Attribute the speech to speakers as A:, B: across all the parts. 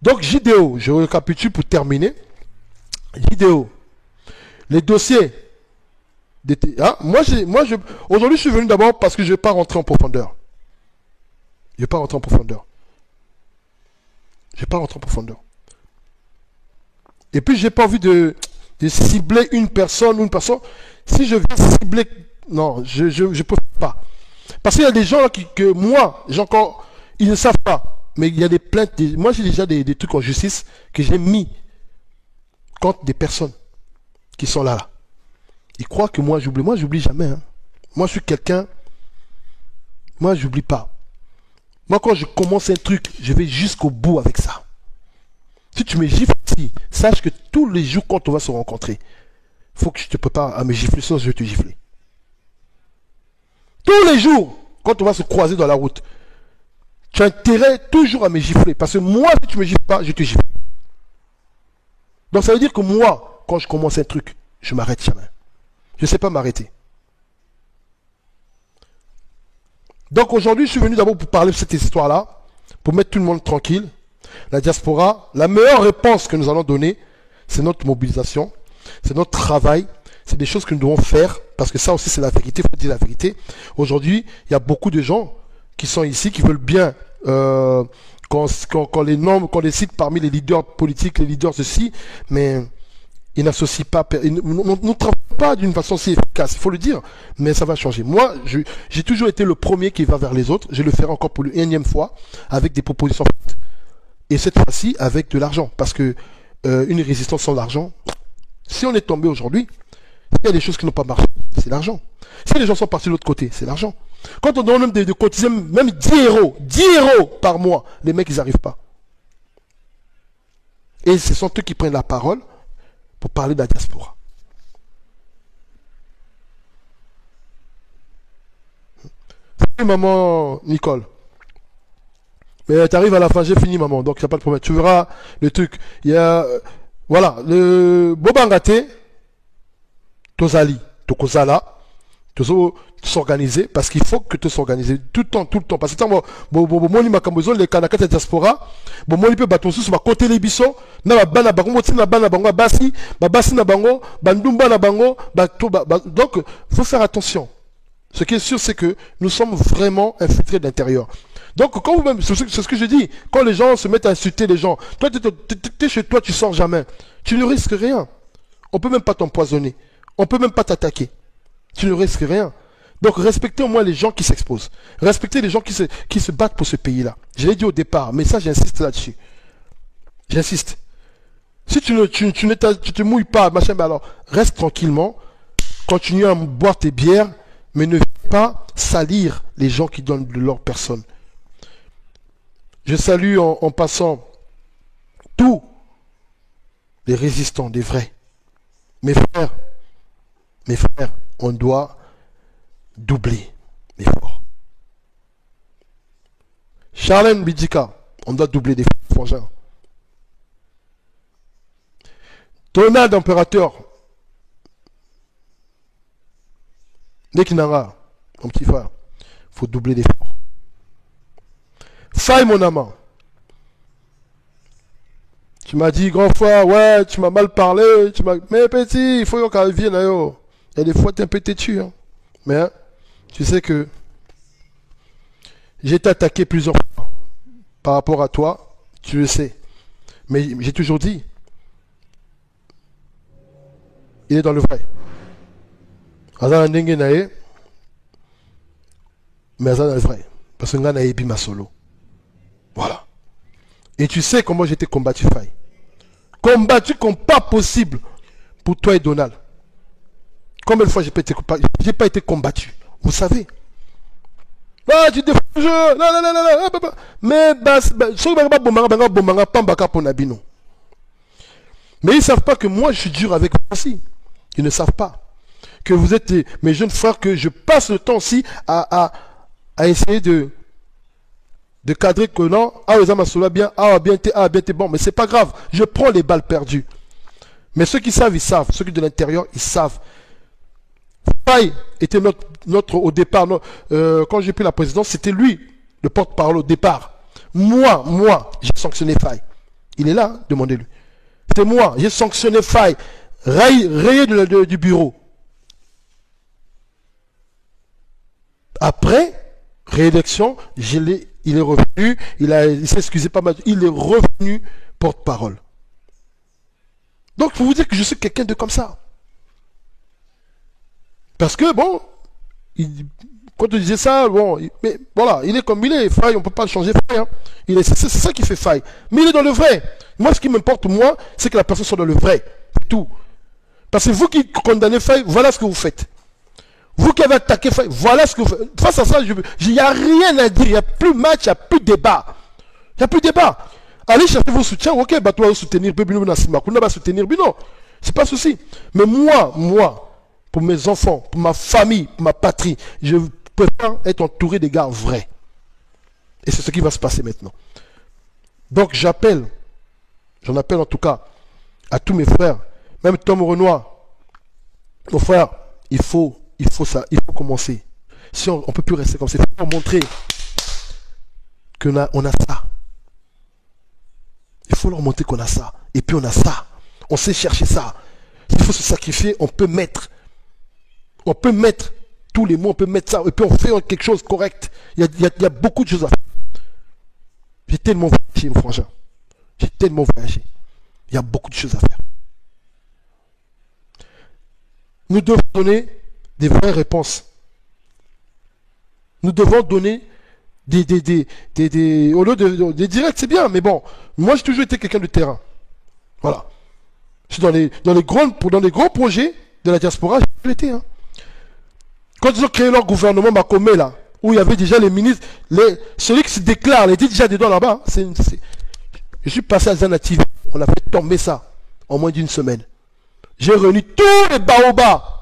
A: Donc, JDO, je récapitule pour terminer. JDO, les dossiers. Aujourd'hui, je suis venu d'abord parce que je ne vais pas rentrer en profondeur. Je ne vais pas rentrer en profondeur. Je ne vais pas rentrer en profondeur. Et puis, je n'ai pas envie de cibler une personne. Si je viens cibler... Non, je ne peux pas. Parce qu'il y a des gens là que moi, ils ne savent pas. Mais il y a des plaintes. Moi, j'ai déjà des trucs en justice que j'ai mis contre des personnes qui sont là. Ils croient que moi, j'oublie. Moi, j'oublie jamais. Hein. Moi, je suis quelqu'un... Moi, j'oublie pas. Moi, quand je commence un truc, je vais jusqu'au bout avec ça. Si tu me gifles ici, sache que tous les jours, quand on va se rencontrer, il faut que je te prépare à me gifler, sinon je vais te gifler. Tous les jours, quand on va se croiser dans la route, tu as intérêt toujours à me gifler. Parce que moi, si tu ne me gifles pas, je te gifle. Donc ça veut dire que moi, quand je commence un truc, je ne m'arrête jamais. Je ne sais pas m'arrêter. Donc aujourd'hui, je suis venu d'abord pour parler de cette histoire-là, pour mettre tout le monde tranquille. La diaspora, la meilleure réponse que nous allons donner, c'est notre mobilisation, c'est notre travail, c'est des choses que nous devons faire, parce que ça aussi c'est la vérité, il faut dire la vérité. Aujourd'hui, il y a beaucoup de gens qui sont ici, qui veulent bien qu'on les cite parmi les leaders politiques, les leaders ceci, mais ils n'associent pas, ils ne travaillent pas d'une façon si efficace, il faut le dire, mais ça va changer. Moi, j'ai toujours été le premier qui va vers les autres, je le ferai encore pour l'énième fois, avec des propositions faites. Et cette fois-ci, avec de l'argent, parce que une résistance sans l'argent, si on est tombé aujourd'hui, il y a des choses qui n'ont pas marché, c'est l'argent. Si les gens sont partis de l'autre côté, c'est l'argent. Quand on demande même de cotiser même 10 euros par mois, les mecs, ils n'arrivent pas. Et ce sont eux qui prennent la parole pour parler de la diaspora. Salut maman Nicole. Mais tu arrives à la fin, j'ai fini maman, donc il n'y a pas de problème. Tu verras le truc. Il y a... voilà, le Bobangate, Tozali, Tokozala, Tozo s'organiser, parce qu'il faut que tu s'organises tout le temps. Parce que tant moni makambozo les kanaka de diaspora, moni pe batonsu sur ma côté les biso, na bana bango moti na bana bango basi na bango, bandumba na bango, donc faut faire attention. Ce qui est sûr, c'est que nous sommes vraiment infiltrés de l'intérieur. Donc, quand vous-même, c'est ce que je dis, quand les gens se mettent à insulter les gens, toi, tu es chez toi, tu sors jamais. Tu ne risques rien. On ne peut même pas t'empoisonner. On ne peut même pas t'attaquer. Tu ne risques rien. Donc, respectez au moins les gens qui s'exposent. Respectez les gens qui se battent pour ce pays-là. Je l'ai dit au départ, mais ça, j'insiste là-dessus. J'insiste. Si tu ne te mouilles pas, machin, ben alors, reste tranquillement, continue à boire tes bières, mais ne viens pas salir les gens qui donnent de leur personne. Je salue en passant tous les résistants, des vrais. Mes frères, on doit doubler l'effort. Charlène Bidjika, on doit doubler l'effort. Donald Impérateur, Nekinara, mon petit frère, il faut doubler l'effort. Faille mon amant. Tu m'as dit, grand frère, ouais, tu m'as mal parlé, mais petit, il faut qu'on vienne, il y a des fois, t'es un peu têtu, hein. Mais, hein, tu sais que j'ai été attaqué plusieurs fois par rapport à toi, tu le sais. Mais j'ai toujours dit, il est dans le vrai. Azan Ndenge Nae, mais Azan dans le vrai. Parce que Ngana Ebi ma solo. Voilà. Et tu sais comment j'étais combattu, Faye. Combattu comme pas possible pour toi et Donald. Combien de fois j'ai pas été combattu? Vous savez. Ah, tu défends le jeu. Mais ils ne savent pas que moi je suis dur avec vous aussi. Ils ne savent pas que vous êtes mes jeunes frères, que je passe le temps aussi à essayer de cadrer que non, bien, bien, bon, mais c'est pas grave, je prends les balles perdues. Mais ceux qui savent, ils savent, ceux qui de l'intérieur, ils savent. Faye était notre au départ, quand j'ai pris la présidence, c'était lui, le porte-parole au départ. Moi, j'ai sanctionné Faye. Il est là, hein, demandez-lui. C'est moi, j'ai sanctionné Faye, rayé du bureau. Après, réélection, il est revenu, il s'est excusé pas mal, il est revenu porte-parole. Donc, il faut vous dire que je suis quelqu'un de comme ça. Parce que, bon, quand on disait ça, bon, mais voilà, il est comme il est, Faye, on ne peut pas changer Faye. Hein. C'est ça qui fait Faye. Mais il est dans le vrai. Moi, ce qui m'importe, moi, c'est que la personne soit dans le vrai. C'est tout. Parce que vous qui condamnez Faye, voilà ce que vous faites. Vous qui avez attaqué Faye, voilà ce que vous faites. Face à ça, il n'y a rien à dire. Il n'y a plus de match, il n'y a plus de débat. Il n'y a plus de débat. Allez chercher vos soutiens. Ok, bah toi, soutenir, va soutenir, non. C'est pas souci. Mais moi, pour mes enfants, pour ma famille, pour ma patrie, je préfère être entouré des gars vrais. Et c'est ce qui va se passer maintenant. Donc j'en appelle en tout cas à tous mes frères, même Tom Renoir, mon frère, il faut commencer. Si on ne peut plus rester comme ça, il faut montrer qu'on a ça. Il faut leur montrer qu'on a ça. Et puis on a ça. On sait chercher ça. S'il faut se sacrifier, on peut mettre. On peut mettre tous les mots, on peut mettre ça. Et puis on fait quelque chose de correct. Il y a beaucoup de choses à faire. J'ai tellement voyagé, mon frangin. J'ai tellement voyagé. Il y a beaucoup de choses à faire. Nous devons donner des vraies réponses. Nous devons donner au lieu des directs, c'est bien, mais bon, moi j'ai toujours été quelqu'un de terrain. Voilà. Je suis dans les grands projets de la diaspora, j'ai été. Hein. Quand ils ont créé leur gouvernement Makome là, où il y avait déjà les ministres, celui qui se déclare, il était déjà dedans là-bas. Hein, je suis passé à Zanativ, on a fait tomber ça en moins d'une semaine. J'ai réuni tous les baobas.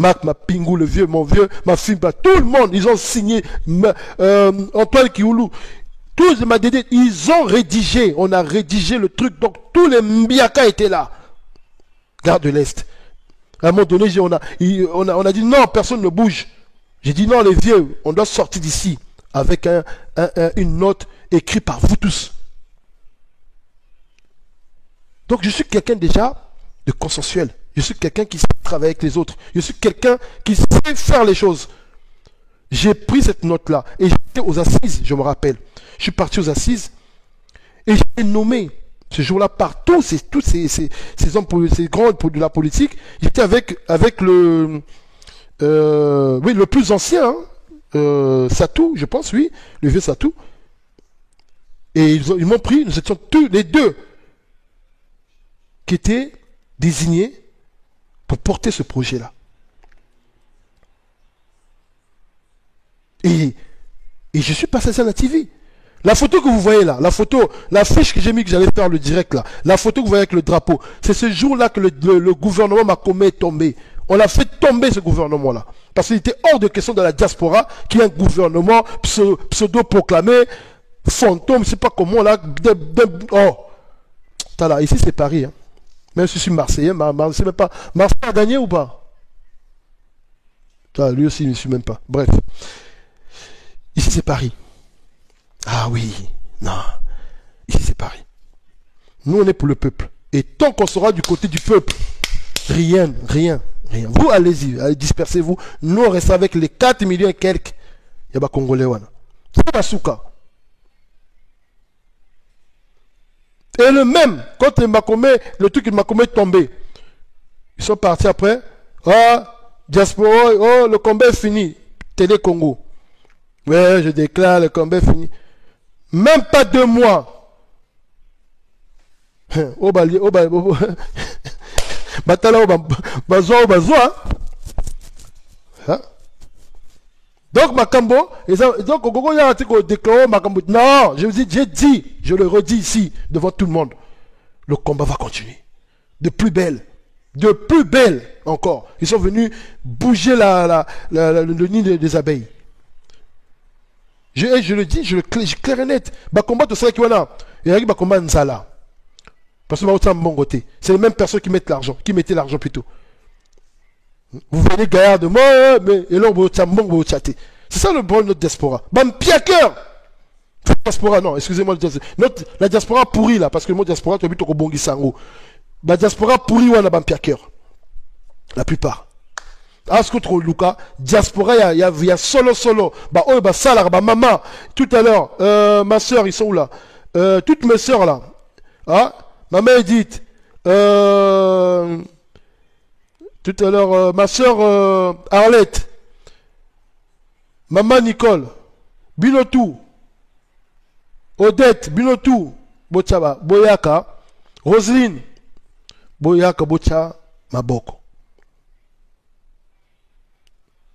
A: Marc, ma pingou, le vieux, mon vieux, ma fille, tout le monde, ils ont signé, Antoine Kioulou, tous ma dédé, ils ont rédigé, on a rédigé le truc, donc tous les Mbiaka étaient là. Garde de l'Est. À un moment donné, on a dit non, personne ne bouge. J'ai dit non, les vieux, on doit sortir d'ici avec une note écrite par vous tous. Donc je suis quelqu'un déjà de consensuel. Je suis quelqu'un qui sait travailler avec les autres. Je suis quelqu'un qui sait faire les choses. J'ai pris cette note-là et j'étais aux assises, je me rappelle. Je suis parti aux assises et j'ai nommé ce jour-là par tous ces hommes, ces grands de la politique. J'étais avec le plus ancien, hein, Satou, je pense, oui, le vieux Satou. Et ils m'ont pris, nous étions tous les deux qui étaient désignés pour porter ce projet-là. Et je suis passé à la TV. La photo que vous voyez là, la fiche que j'ai mis que j'allais faire le direct là, la photo que vous voyez avec le drapeau, c'est ce jour-là que le gouvernement Makome est tombé. On a fait tomber ce gouvernement-là. Parce qu'il était hors de question de la diaspora, qui est un gouvernement pseudo-proclamé, fantôme, je ne sais pas comment là. Oh, là, ici c'est Paris. Hein. Même si je suis Marseillais, c'est même pas. Marseille a gagné ou pas? Lui aussi, il ne suit même pas. Bref. Ici, c'est Paris. Ah oui. Non. Ici, c'est Paris. Nous, on est pour le peuple. Et tant qu'on sera du côté du peuple, rien. Vous, allez-y, allez, dispersez-vous. Nous, on reste avec les 4 millions et quelques. Il y a pas Congolais. C'est pas Souka. Et le même, quand le truc de Makome est tombé, ils sont partis après. Ah, diaspora, oh, le combat est fini. Télé Congo. Ouais, je déclare, le combat est fini. Même pas 2 mois. Donc, Makambo, donc, Gogo, il y a un truc déclaré, Makambo. Non, j'ai dit, je le redis ici, devant tout le monde. Le combat va continuer. De plus belle encore. Ils sont venus bouger le nid des abeilles. Je le dis, je clair et net. Bakomba, tout ça, qui wana. Il y a Bakomba Nzala. Parce que c'est les mêmes personnes qui mettent l'argent, qui mettaient l'argent plutôt. Vous venez gaillard de moi, mais et là, c'est ça le bon de notre diaspora. Bam piaqueur. Diaspora, non, excusez-moi, la diaspora pourrie là, parce que le mot diaspora, tu as vu au Bongi Sango. La diaspora pourrie, on a un cœur. La plupart. Askotro Luka, diaspora, il y a solo. Bah, oh, bah, ça là, bah, maman. Tout à l'heure, ma soeur, ils sont où là? Toutes mes soeurs là. Ah, ma mère Edith. Tout à l'heure, ma soeur Arlette. Maman Nicole. Binotou. Odette, Binotou. Bochaba, Boyaka. Roselyne. Boyaka, Bocha, Maboko.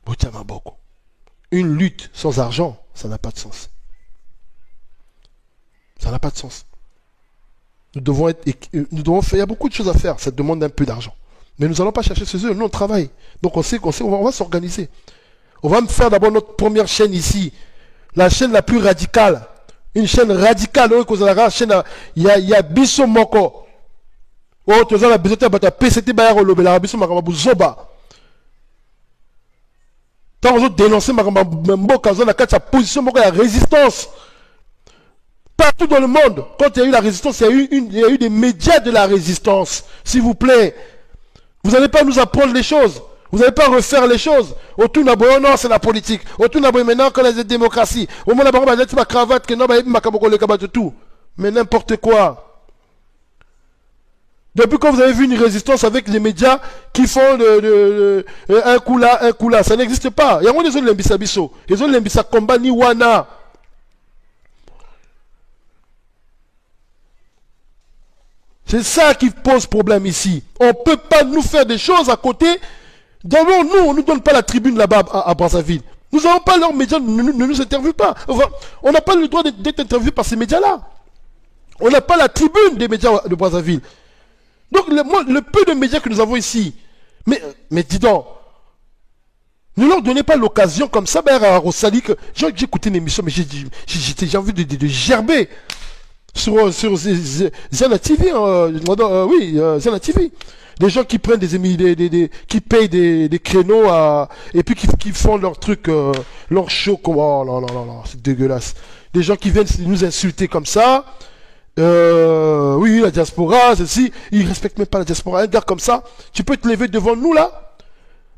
A: Bocha, Maboko. Une lutte sans argent, ça n'a pas de sens. Ça n'a pas de sens. Nous devons faire, il y a beaucoup de choses à faire, ça demande un peu d'argent. Mais nous n'allons pas chercher chez eux, nous on travaille. Donc on va s'organiser. On va me faire d'abord notre première chaîne ici, la chaîne la plus radicale. Une chaîne radicale, il y a Bisso Moko. Oh, tu as la besoin de PCT Bayaro Lobela, Bisso Makamabou Zoba. Tant qu'on a dénoncé Makamabou, la position de la résistance. Partout dans le monde, quand il y a eu la résistance, il y a eu des médias de la résistance. S'il vous plaît, vous n'allez pas nous apprendre les choses. Vous n'allez pas refaire les choses. Autour de non, c'est la politique. Autour de maintenant, quand la démocratie. Au moins, il y a ma cravate, que non, tout. Mais n'importe quoi. Depuis quand vous avez vu une résistance avec les médias qui font un coup là, ça n'existe pas. Il y a des zones l'imbissa bisso. Les zones l'imbissa combat ni wana. C'est ça qui pose problème ici. On ne peut pas nous faire des choses à côté. D'abord, nous, on ne nous donne pas la tribune là-bas à Brazzaville. Nous n'avons pas leurs médias, ne nous interviewent pas. Enfin, on n'a pas le droit d'être interviewé par ces médias-là. On n'a pas la tribune des médias de Brazzaville. Donc, le peu de médias que nous avons ici, mais dis donc, ne leur donnez pas l'occasion comme ça, à Rossali, que j'ai écouté une émission, mais j'ai envie de gerber sur Zana TV, oui, Zana TV. Des gens qui prennent qui payent des créneaux et puis qui font leur truc, leur show, oh là là là là, c'est dégueulasse. Des gens qui viennent nous insulter comme ça. Oui, la diaspora, ceci, ils respectent même pas la diaspora. Un gars comme ça, tu peux te lever devant nous là,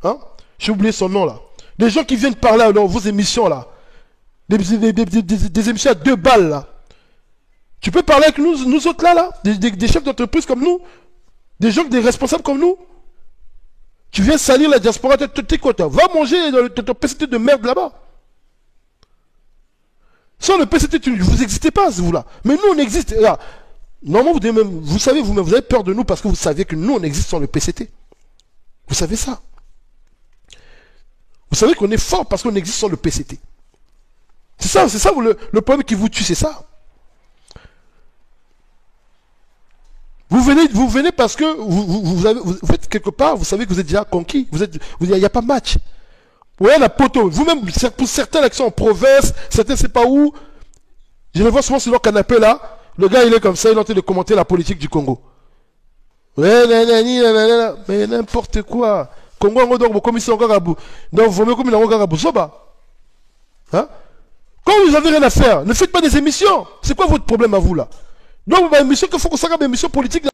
A: hein? J'ai oublié son nom là. Des gens qui viennent parler dans vos émissions là, des émissions à 2 balles là. Tu peux parler avec nous autres là, des chefs d'entreprise comme nous, des gens, des responsables comme nous. Tu viens salir la diaspora, t'es quoi toi? Va manger dans ton PCT de merde là-bas. Sans le PCT, vous n'existez pas, vous là. Mais nous, on existe. Là. Normalement, vous savez vous-même, vous avez peur de nous parce que vous savez que nous, on existe sans le PCT. Vous savez ça. Vous savez qu'on est fort parce qu'on existe sans le PCT. C'est ça le problème qui vous tue, c'est ça. Vous venez parce que vous faites quelque part, vous savez que vous êtes déjà conquis. Il n'y a pas de match. Vous voyez la poteau. Vous-même, pour certains qui sont en province, certains ne savent pas où. Je le vois souvent sur leur canapé là. Le gars, il est comme ça, il est en train de commenter la politique du Congo. Mais n'importe quoi. Congo, on dort comme ils sont encore à bout. Donc, vous voyez comme ils sont encore à bout. Hein? Quand vous n'avez rien à faire, ne faites pas des émissions. C'est quoi votre problème à vous là? Donc, une émission qu'il faut qu'on s'arrête, une émission politique.